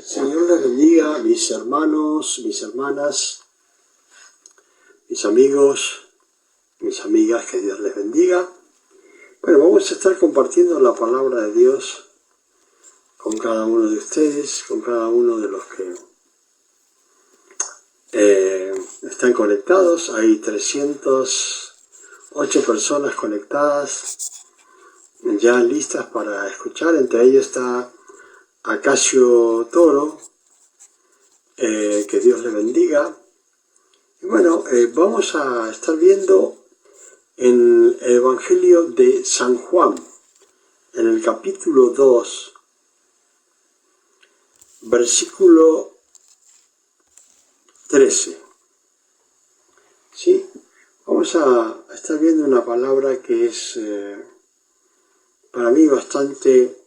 Señor les bendiga, mis hermanos, mis hermanas, mis amigos, mis amigas, que Dios les bendiga. Bueno, vamos a estar compartiendo la palabra de Dios con cada uno de ustedes, con cada uno de los que están conectados. Hay 308 personas conectadas, ya listas para escuchar. Entre ellos está Acacio Toro, que Dios le bendiga. Y bueno, vamos a estar viendo en el Evangelio de San Juan, en el capítulo 2, versículo 13. ¿Sí? Vamos a estar viendo una palabra que es para mí bastante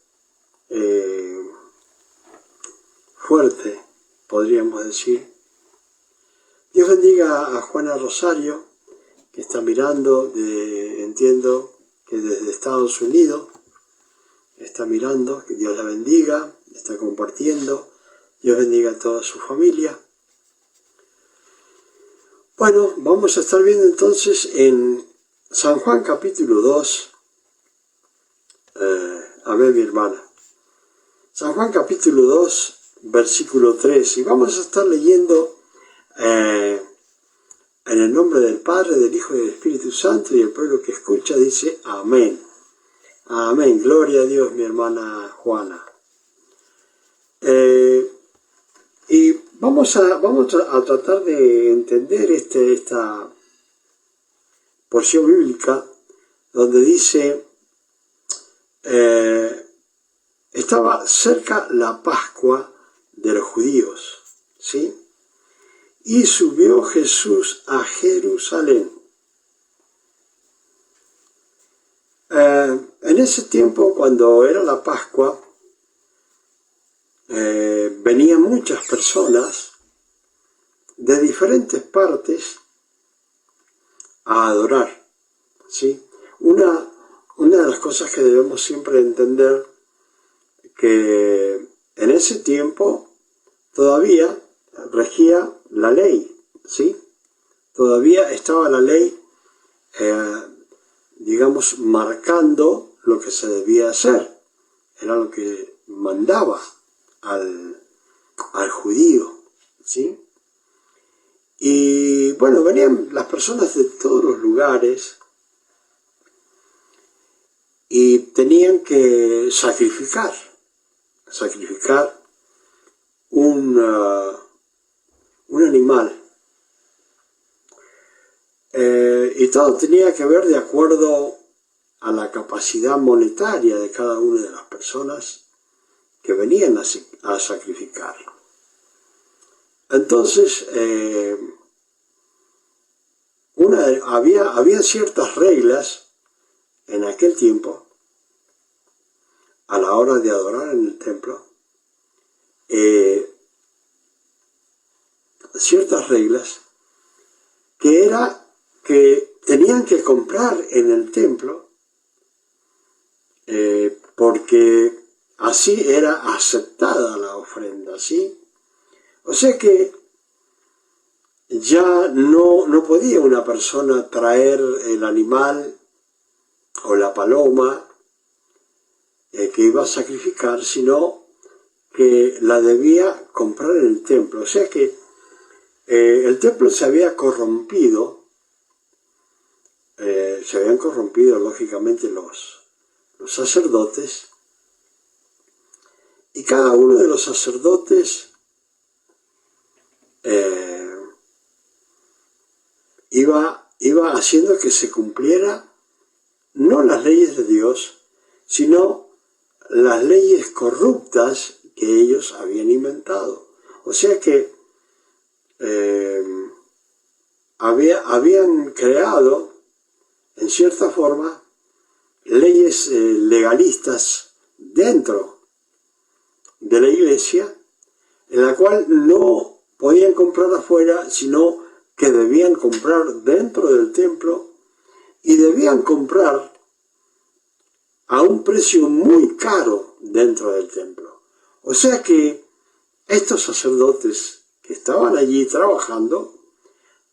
fuerte, podríamos decir. Dios bendiga a Juana Rosario, que está mirando, entiendo que desde Estados Unidos está mirando, que Dios la bendiga, está compartiendo. Dios bendiga a toda su familia. Bueno, vamos a estar viendo entonces en San Juan capítulo 2, amén mi hermana, San Juan capítulo 2, versículo 3, y vamos a estar leyendo en el nombre del Padre, del Hijo y del Espíritu Santo, y el pueblo que escucha dice amén. Amén, gloria a Dios mi hermana Juana. Y vamos a tratar de entender esta porción bíblica donde dice, estaba cerca la Pascua de los judíos, ¿sí? Y subió Jesús a Jerusalén. En ese tiempo, cuando era la Pascua, venían muchas personas de diferentes partes a adorar, ¿sí? Una de las cosas que debemos siempre entender, que en ese tiempo todavía regía la ley, ¿sí? Todavía estaba la ley, digamos, marcando lo que se debía hacer. Era lo que mandaba al judío, ¿sí? Y bueno, venían las personas de todos los lugares y tenían que sacrificar un animal. Y todo tenía que ver de acuerdo a la capacidad monetaria de cada una de las personas que venían a sacrificar. Entonces, había ciertas reglas en aquel tiempo a la hora de adorar en el templo, ciertas reglas que era que tenían que comprar en el templo, porque así era aceptada la ofrenda, ¿sí? O sea que ya no podía una persona traer el animal o la paloma que iba a sacrificar, sino que la debía comprar en el templo. O sea que el templo se había corrompido, se habían corrompido lógicamente los sacerdotes, y cada uno de los sacerdotes iba haciendo que se cumpliera no las leyes de Dios, sino las leyes corruptas que ellos habían inventado. O sea que habían creado, en cierta forma, leyes legalistas dentro de la iglesia, en la cual no podían comprar afuera, sino que debían comprar dentro del templo, y debían comprar a un precio muy caro dentro del templo. O sea que estos sacerdotes que estaban allí trabajando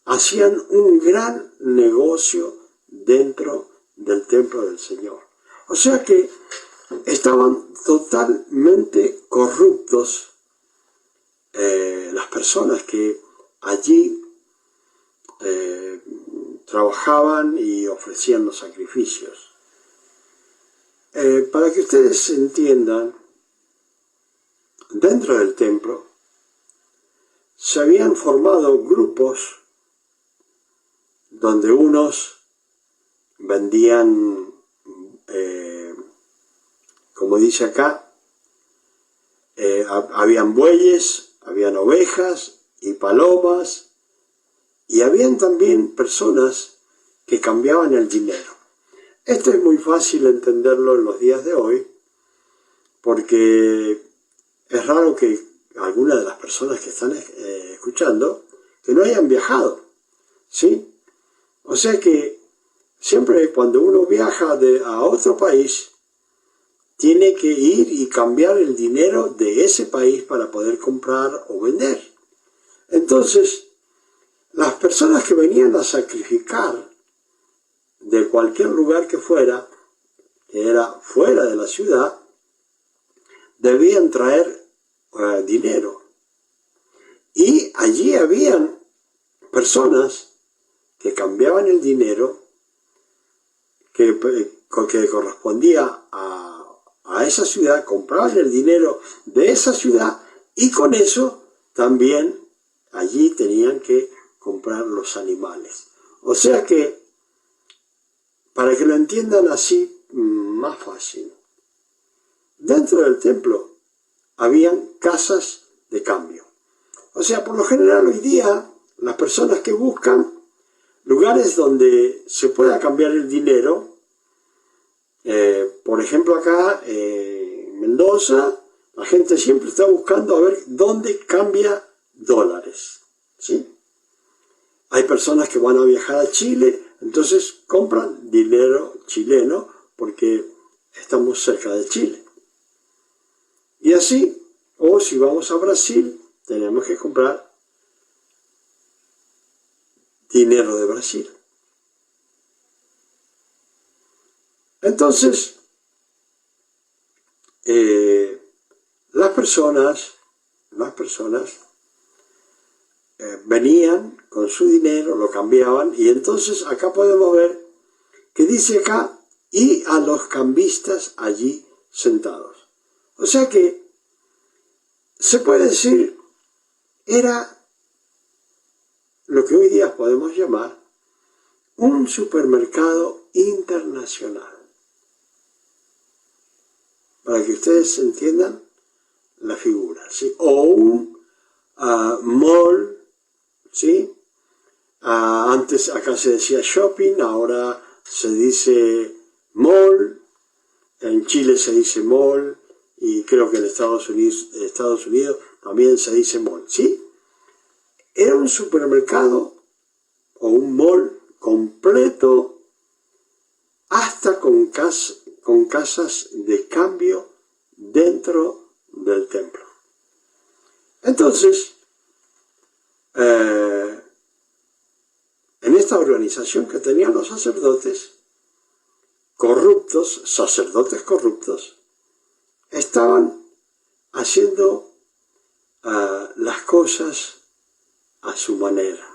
hacían un gran negocio dentro del templo del Señor. O sea que estaban totalmente corruptos las personas que allí trabajaban y ofrecían los sacrificios. Para que ustedes entiendan, dentro del templo se habían formado grupos donde unos vendían, como dice acá, habían bueyes, habían ovejas y palomas, y habían también personas que cambiaban el dinero. Esto es muy fácil entenderlo en los días de hoy, porque es raro que algunas de las personas que están escuchando que no hayan viajado, ¿sí? O sea que siempre cuando uno viaja a otro país, tiene que ir y cambiar el dinero de ese país para poder comprar o vender. Entonces, las personas que venían a sacrificar de cualquier lugar que fuera, que era fuera de la ciudad, debían traer dinero. Y allí habían personas que cambiaban el dinero que correspondía a esa ciudad, compraban el dinero de esa ciudad y con eso también allí tenían que comprar los animales. O sea que, para que lo entiendan así, más fácil, dentro del templo habían casas de cambio. O sea, por lo general hoy día, las personas que buscan lugares donde se pueda cambiar el dinero, por ejemplo acá en Mendoza, la gente siempre está buscando a ver dónde cambia dólares, ¿sí? Hay personas que van a viajar a Chile, entonces compran dinero chileno porque estamos cerca de Chile. Y así, o si vamos a Brasil, tenemos que comprar dinero de Brasil. Entonces, las personas venían con su dinero, lo cambiaban, y entonces acá podemos ver que dice acá, y a los cambistas allí sentados. O sea que se puede decir, era lo que hoy día podemos llamar un supermercado internacional. Para que ustedes entiendan la figura, ¿sí? O un mall, ¿sí? Antes acá se decía shopping, ahora se dice mall, en Chile se dice mall, y creo que en Estados Unidos también se dice mall, ¿sí? Era un supermercado o un mall completo, hasta con casas de cambio dentro del templo. Entonces, en esta organización que tenían los sacerdotes corruptos, estaban haciendo las cosas a su manera.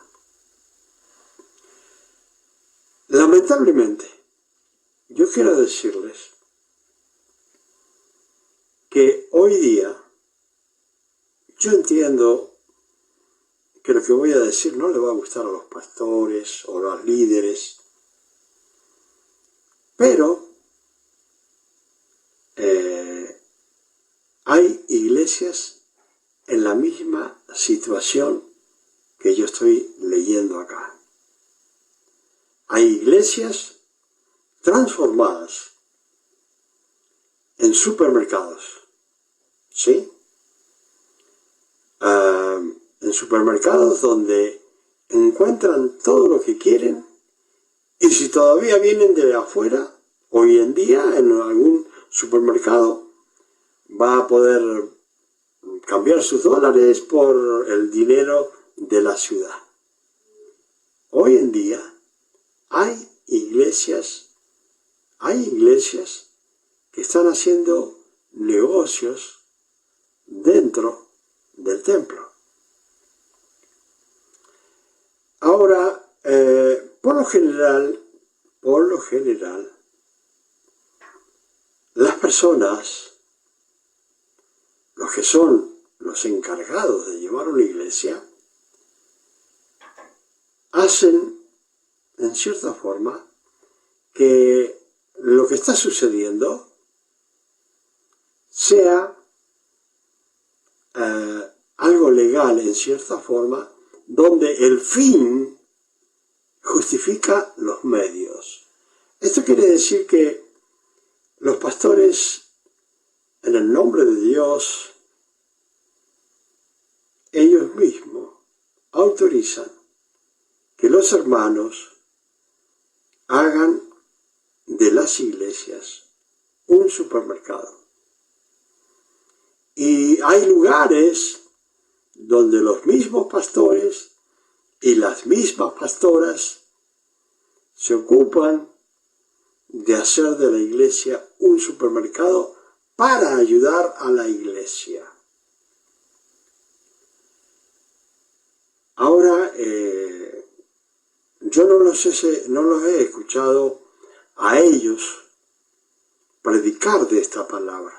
Lamentablemente, yo quiero decirles que hoy día, yo entiendo que lo que voy a decir no le va a gustar a los pastores o a los líderes, pero hay iglesias en la misma situación que yo estoy leyendo acá. Hay iglesias transformadas en supermercados, ¿sí? En supermercados donde encuentran todo lo que quieren, y si todavía vienen de afuera, hoy en día en algún supermercado va a poder cambiar sus dólares por el dinero de la ciudad. Hoy en día hay iglesias que están haciendo negocios dentro del templo. Ahora, por lo general, las personas, los que son los encargados de llevar una iglesia, hacen, en cierta forma, que lo que está sucediendo sea algo legal, en cierta forma, donde el fin justifica los medios. Esto quiere decir que los pastores, en el nombre de Dios, ellos mismos autorizan que los hermanos hagan de las iglesias un supermercado. Y hay lugares donde los mismos pastores y las mismas pastoras se ocupan de hacer de la iglesia un supermercado para ayudar a la iglesia. Ahora, yo no los he escuchado a ellos predicar de esta palabra,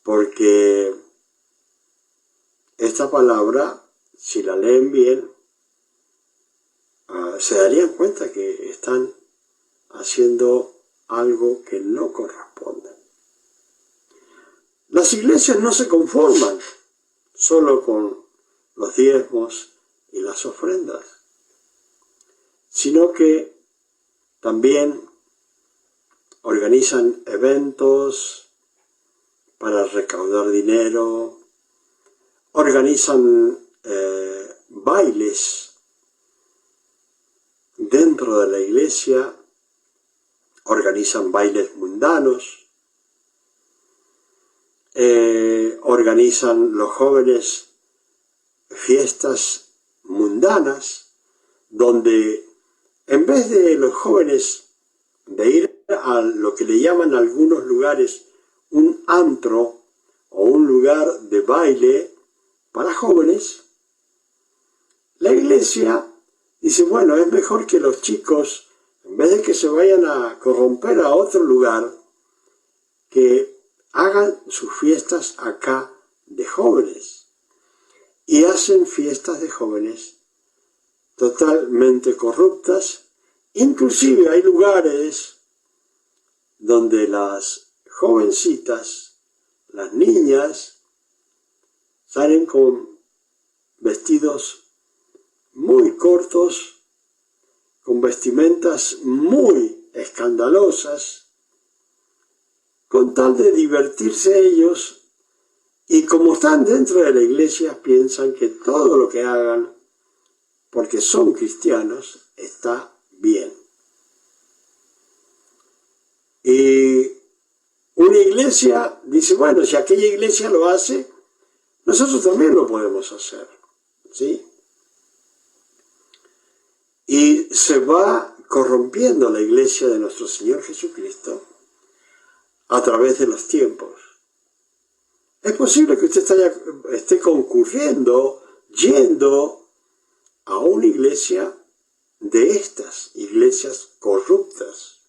porque esta palabra, si la leen bien, se darían cuenta que están haciendo algo que no corresponde. Las iglesias no se conforman solo con los diezmos y las ofrendas, sino que también organizan eventos para recaudar dinero, organizan bailes dentro de la iglesia, organizan bailes mundanos, organizan los jóvenes fiestas mundanas, donde en vez de los jóvenes de ir a lo que le llaman a algunos lugares un antro o un lugar de baile para jóvenes, la iglesia dice, bueno, es mejor que los chicos, en vez de que se vayan a corromper a otro lugar, que hagan sus fiestas acá de jóvenes. Y hacen fiestas de jóvenes totalmente corruptas. Inclusive hay lugares donde las jovencitas, las niñas, salen con vestidos muy cortos, con vestimentas muy escandalosas, con tal de divertirse ellos, y como están dentro de la iglesia, piensan que todo lo que hagan, porque son cristianos, está bien. Y una iglesia dice, bueno, si aquella iglesia lo hace, nosotros también lo podemos hacer, ¿sí? Y se va corrompiendo la iglesia de nuestro Señor Jesucristo a través de los tiempos. Es posible que usted esté concurriendo, yendo a una iglesia de estas iglesias corruptas.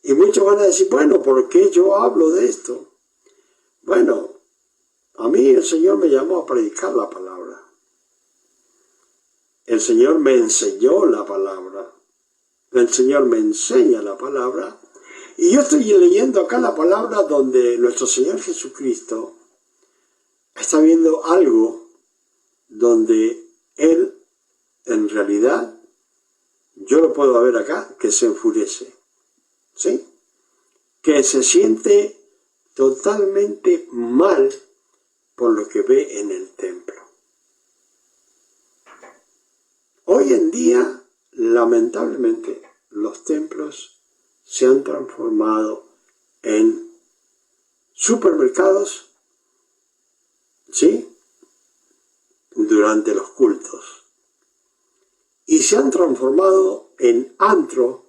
Y muchos van a decir, bueno, ¿por qué yo hablo de esto? Bueno, a mí el Señor me llamó a predicar la palabra. El Señor me enseñó la palabra. El Señor me enseña la palabra. Y yo estoy leyendo acá la palabra donde nuestro Señor Jesucristo está viendo algo donde Él, en realidad, yo lo puedo ver acá, que se enfurece, ¿sí? Que se siente totalmente mal por lo que ve en el templo. Hoy en día, lamentablemente, los templos se han transformado en supermercados ¿sí? Durante los cultos. Y se han transformado en antro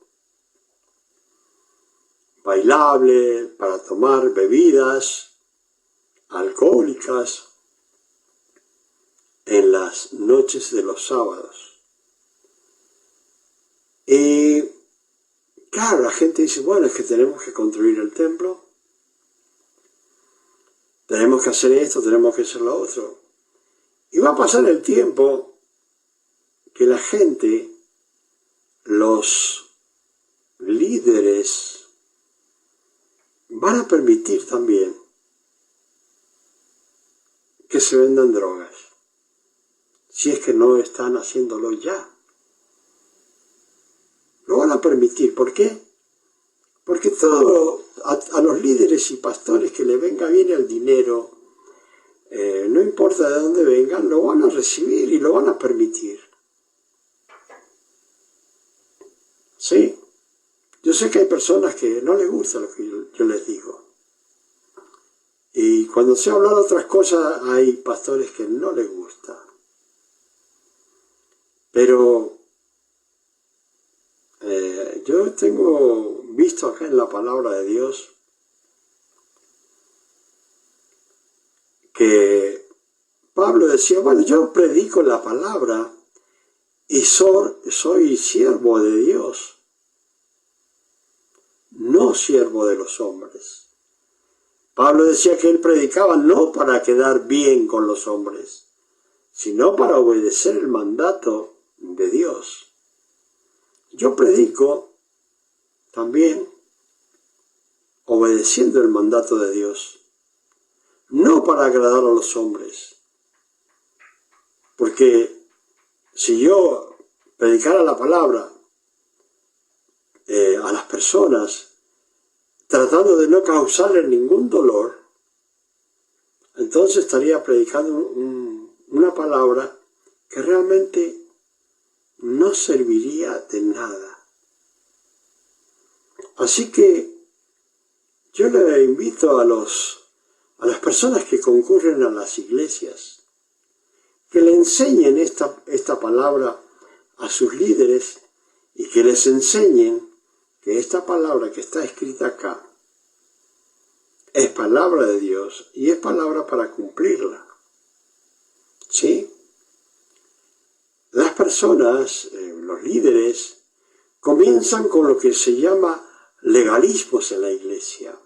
bailable para tomar bebidas alcohólicas en las noches de los sábados. Y claro, la gente dice, bueno, es que tenemos que construir el templo, tenemos que hacer esto, tenemos que hacer lo otro. Y va a pasar el tiempo que la gente, los líderes, van a permitir también que se vendan drogas, si es que no están haciéndolo ya. Lo van a permitir. ¿Por qué? Porque a los líderes y pastores que le venga bien el dinero, no importa de dónde vengan, lo van a recibir y lo van a permitir. ¿Sí? Yo sé que hay personas que no les gusta lo que yo les digo. Y cuando se habla de otras cosas, hay pastores que no les gusta. Pero yo tengo visto acá en la palabra de Dios que Pablo decía, bueno, yo predico la palabra y soy siervo de Dios, no siervo de los hombres. Pablo decía que él predicaba no para quedar bien con los hombres, sino para obedecer el mandato de Dios. Yo predico también obedeciendo el mandato de Dios, no para agradar a los hombres, porque si yo predicara la palabra a las personas tratando de no causarles ningún dolor, entonces estaría predicando una palabra que realmente no serviría de nada. Así que yo le invito a las personas que concurren a las iglesias que le enseñen esta palabra a sus líderes y que les enseñen que esta palabra que está escrita acá es palabra de Dios y es palabra para cumplirla. ¿Sí? Las personas, los líderes, comienzan con lo que se llama legalismos en la iglesia.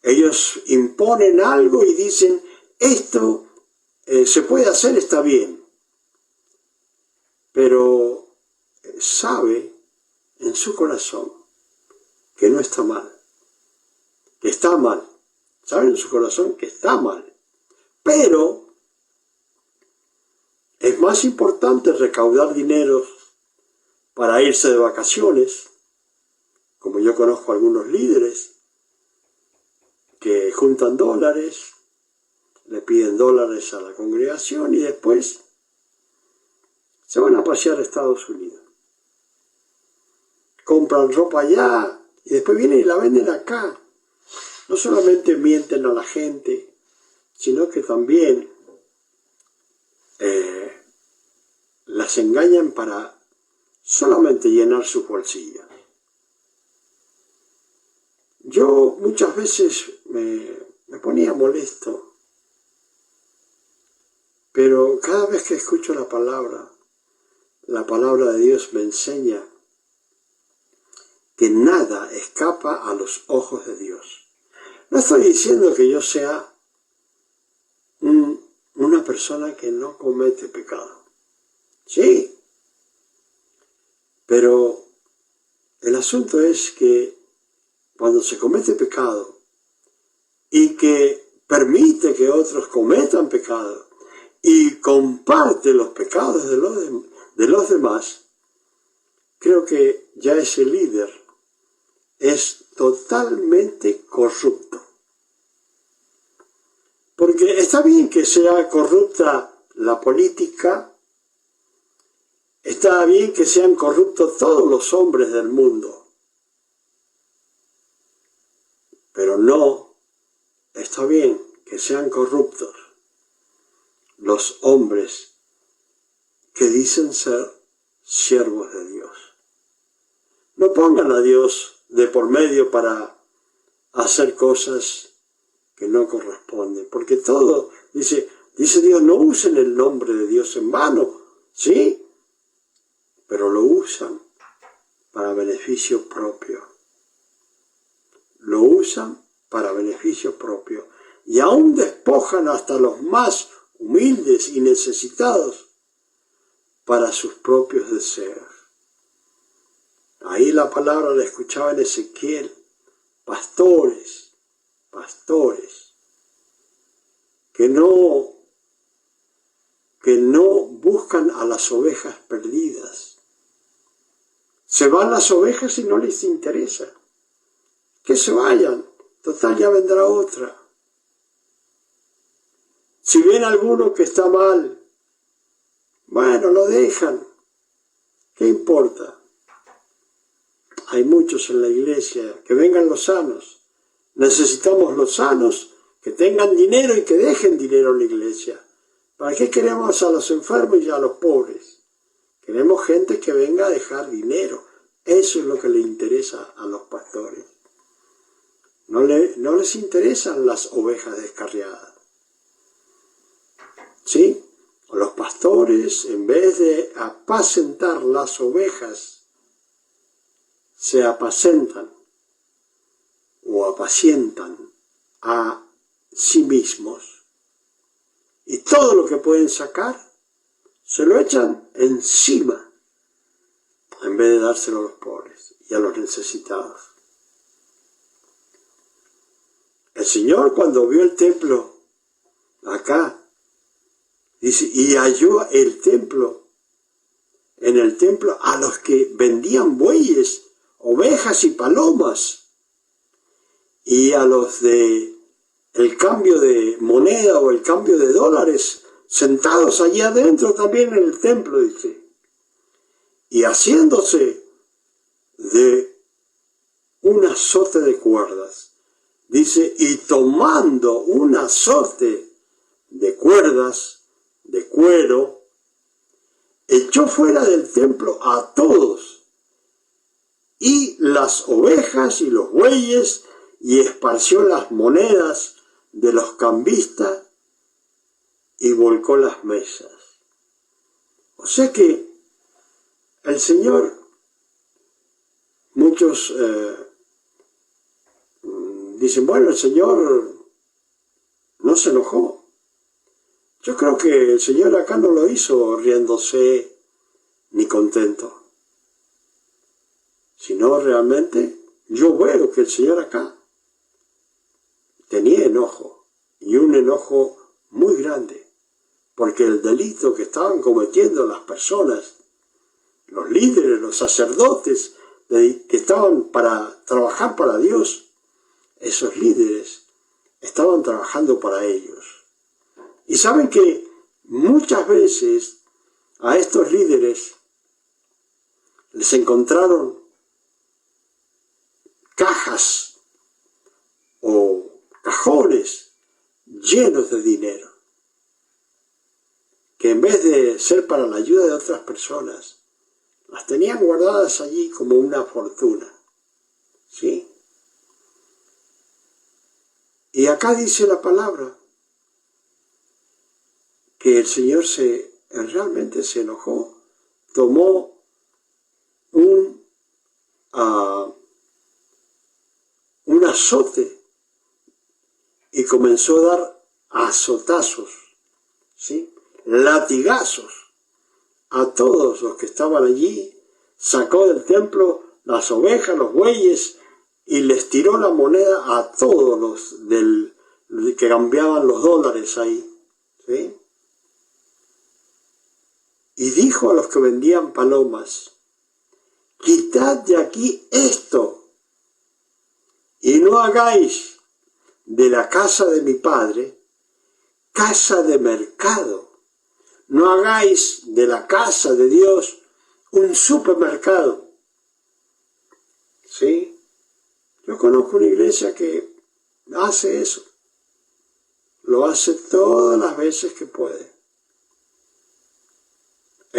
Ellos imponen algo y dicen, esto se puede hacer, está bien. Pero sabe en su corazón que no está mal, que está mal. Sabe en su corazón que está mal. Pero es más importante recaudar dinero para irse de vacaciones, como yo conozco a algunos líderes que juntan dólares, le piden dólares a la congregación y después se van a pasear a Estados Unidos. Compran ropa allá y después vienen y la venden acá. No solamente mienten a la gente, sino que también las engañan para solamente llenar sus bolsillos. Yo muchas veces me ponía molesto, pero cada vez que escucho la palabra de Dios me enseña que nada escapa a los ojos de Dios. No estoy diciendo que yo sea una persona que no comete pecado. Sí, pero el asunto es que cuando se comete pecado y que permite que otros cometan pecado y comparte los pecados de los demás, creo que ya ese líder es totalmente corrupto. Porque está bien que sea corrupta la política, está bien que sean corruptos todos los hombres del mundo, pero no está bien que sean corruptos los hombres que dicen ser siervos de Dios. No pongan a Dios de por medio para hacer cosas que no corresponden, porque todo, dice Dios, no usen el nombre de Dios en vano, ¿sí? Pero lo usan para beneficio propio. Lo usan para beneficio propio. Y aún despojan hasta los más humildes y necesitados para sus propios deseos. Ahí la palabra la escuchaba en Ezequiel. Pastores que no buscan a las ovejas perdidas. Se van las ovejas y no les interesa. Que se vayan, total ya vendrá otra. Si ven alguno que está mal, bueno, lo dejan. ¿Qué importa? Hay muchos en la iglesia, que vengan los sanos. Necesitamos los sanos que tengan dinero y que dejen dinero en la iglesia. ¿Para qué queremos a los enfermos y a los pobres? Queremos gente que venga a dejar dinero. Eso es lo que le interesa a los pastores. No les interesan las ovejas descarriadas. ¿Sí? Los pastores, en vez de apacentar las ovejas, se apacentan o apacientan a sí mismos. Y todo lo que pueden sacar, se lo echan encima, en vez de dárselo a los pobres y a los necesitados. El Señor, cuando vio el templo acá, dice, y halló en el templo a los que vendían bueyes, ovejas y palomas, y a los de el cambio de moneda o el cambio de dólares, sentados allí adentro también en el templo, dice, y haciéndose de un azote de cuerdas, dice, y tomando un azote de cuerdas, de cuero, echó fuera del templo a todos, y las ovejas y los bueyes, y esparció las monedas de los cambistas, y volcó las mesas. O sea que el Señor, muchos dicen, bueno, el Señor no se enojó. Yo creo que el Señor acá no lo hizo riéndose ni contento, sino realmente yo veo que el Señor acá tenía enojo, y un enojo muy grande, porque el delito que estaban cometiendo las personas, los líderes, los sacerdotes, que estaban para trabajar para Dios, esos líderes estaban trabajando para ellos. Y saben que muchas veces a estos líderes les encontraron cajas o cajones llenos de dinero, que en vez de ser para la ayuda de otras personas, las tenían guardadas allí como una fortuna. ¿Sí? Y acá dice la palabra que el Señor realmente se enojó, tomó un azote y comenzó a dar azotazos, ¿sí? Latigazos a todos los que estaban allí, sacó del templo las ovejas, los bueyes, y les tiró la moneda a todos los que cambiaban los dólares ahí, ¿sí? Y dijo a los que vendían palomas, quitad de aquí esto, y no hagáis de la casa de mi padre casa de mercado. No hagáis de la casa de Dios un supermercado. ¿Sí? Yo conozco una iglesia que hace eso. Lo hace todas las veces que puede.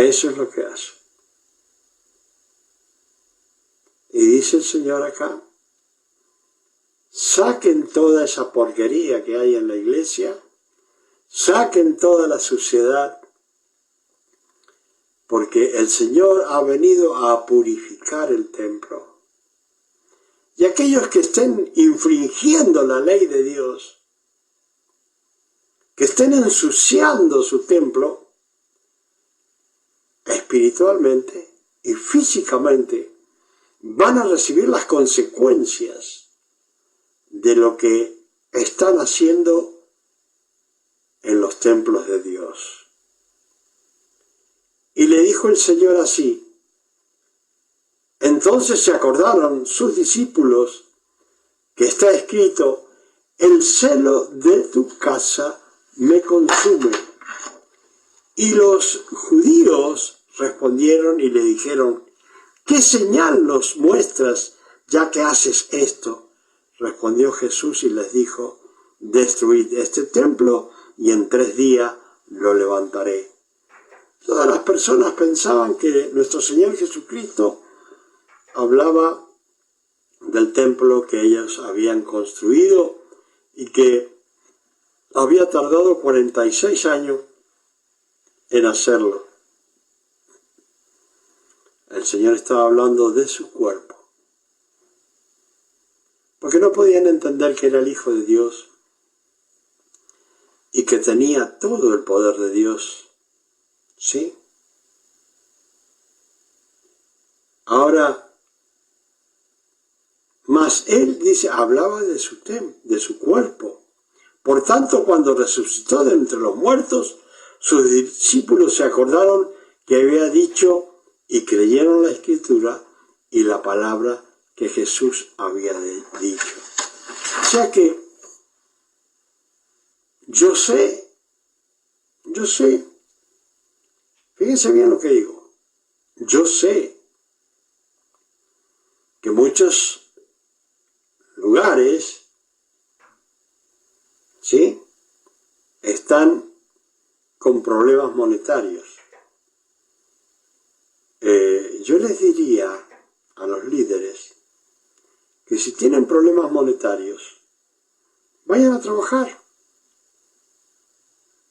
Eso es lo que hace. Y dice el Señor acá, saquen toda esa porquería que hay en la iglesia, saquen toda la suciedad, porque el Señor ha venido a purificar el templo. Y aquellos que estén infringiendo la ley de Dios, que estén ensuciando su templo, espiritualmente y físicamente, van a recibir las consecuencias de lo que están haciendo en los templos de Dios. Y le dijo el Señor así, entonces se acordaron sus discípulos que está escrito, el celo de tu casa me consume. Y los judíos respondieron y le dijeron, ¿qué señal nos muestras ya que haces esto? Respondió Jesús y les dijo, destruid este templo y en 3 días lo levantaré. Todas las personas pensaban que nuestro Señor Jesucristo hablaba del templo que ellos habían construido y que había tardado 46 años en hacerlo. El Señor estaba hablando de su cuerpo, porque no podían entender que era el Hijo de Dios y que tenía todo el poder de Dios. ¿Sí? Ahora, mas él dice, hablaba de su cuerpo. Por tanto, cuando resucitó de entre los muertos, sus discípulos se acordaron que había dicho y creyeron la Escritura y la palabra que Jesús había dicho. O sea que yo sé, fíjense bien lo que digo, yo sé que muchos lugares, ¿sí?, están con problemas monetarios. Yo les diría a los líderes que si tienen problemas monetarios, vayan a trabajar.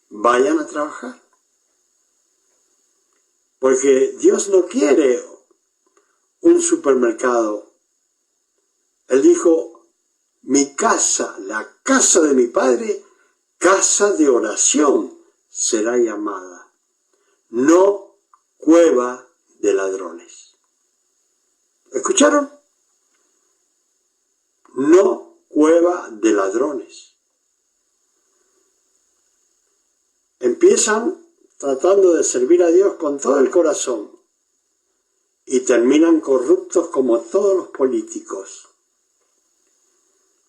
Vayan a trabajar. Porque Dios no quiere un supermercado. Él dijo, mi casa, la casa de mi Padre, casa de oración será llamada, no cueva de ladrones. ¿Escucharon? No cueva de ladrones. Empiezan tratando de servir a Dios con todo el corazón y terminan corruptos como todos los políticos,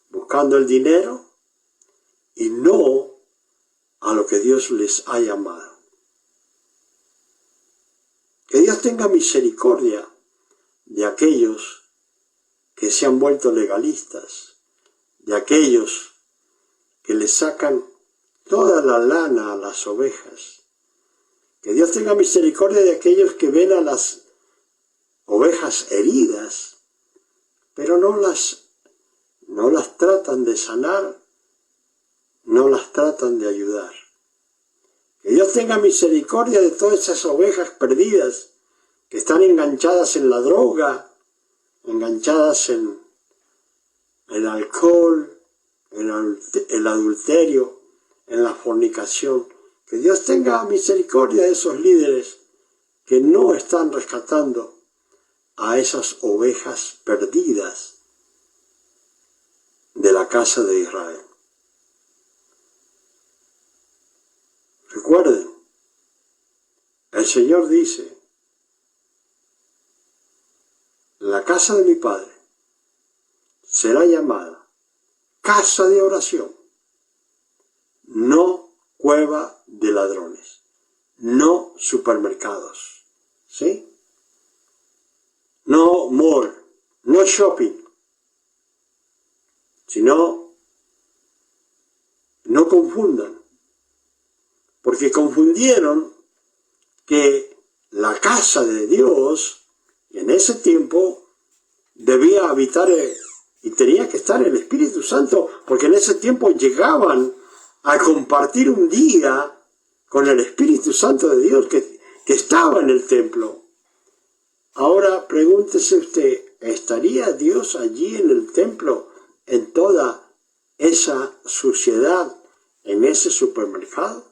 buscando el dinero y no a lo que Dios les ha llamado. Que Dios tenga misericordia de aquellos que se han vuelto legalistas, de aquellos que le sacan toda la lana a las ovejas. Que Dios tenga misericordia de aquellos que ven a las ovejas heridas, pero no las tratan de sanar, no las tratan de ayudar. Que Dios tenga misericordia de todas esas ovejas perdidas que están enganchadas en la droga, enganchadas en el alcohol, en el adulterio, en la fornicación. Que Dios tenga misericordia de esos líderes que no están rescatando a esas ovejas perdidas de la casa de Israel. Recuerden, el Señor dice, la casa de mi Padre será llamada casa de oración, no cueva de ladrones, no supermercados, ¿sí? No mall, no shopping, sino no confundan, porque confundieron que la casa de Dios, en ese tiempo debía habitar y tenía que estar el Espíritu Santo, porque en ese tiempo llegaban a compartir un día con el Espíritu Santo de Dios que estaba en el templo. Ahora pregúntese usted, ¿estaría Dios allí en el templo, en toda esa suciedad, en ese supermercado?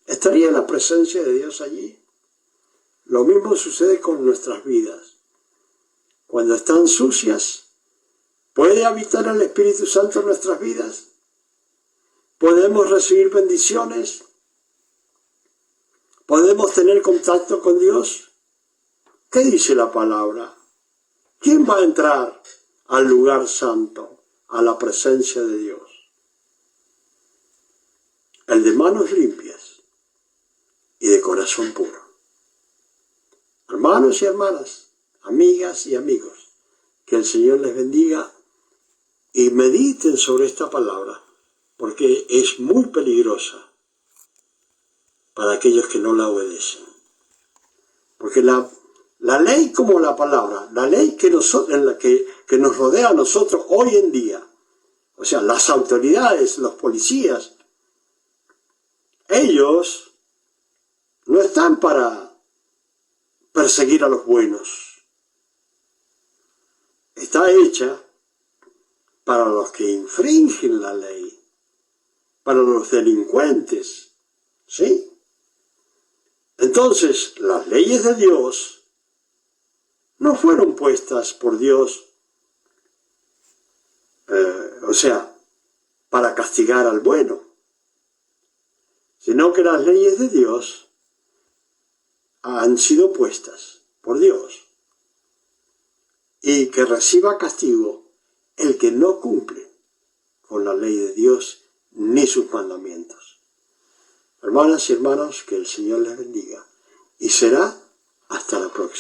¿Estaría la presencia de Dios allí? Lo mismo sucede con nuestras vidas. Cuando están sucias, ¿puede habitar el Espíritu Santo en nuestras vidas? ¿Podemos recibir bendiciones? ¿Podemos tener contacto con Dios? ¿Qué dice la palabra? ¿Quién va a entrar al lugar santo, a la presencia de Dios? El de manos limpias y de corazón puro. Hermanos y hermanas, amigas y amigos, que el Señor les bendiga y mediten sobre esta palabra, porque es muy peligrosa para aquellos que no la obedecen. Porque la ley como la palabra, la ley que nos rodea a nosotros hoy en día, o sea, las autoridades, los policías, ellos no están para perseguir a los buenos. Está hecha para los que infringen la ley, para los delincuentes, ¿sí? Entonces, las leyes de Dios no fueron puestas por Dios, para castigar al bueno, sino que las leyes de Dios han sido puestas por Dios, y que reciba castigo el que no cumple con la ley de Dios ni sus mandamientos. Hermanas y hermanos, que el Señor les bendiga, y será hasta la próxima.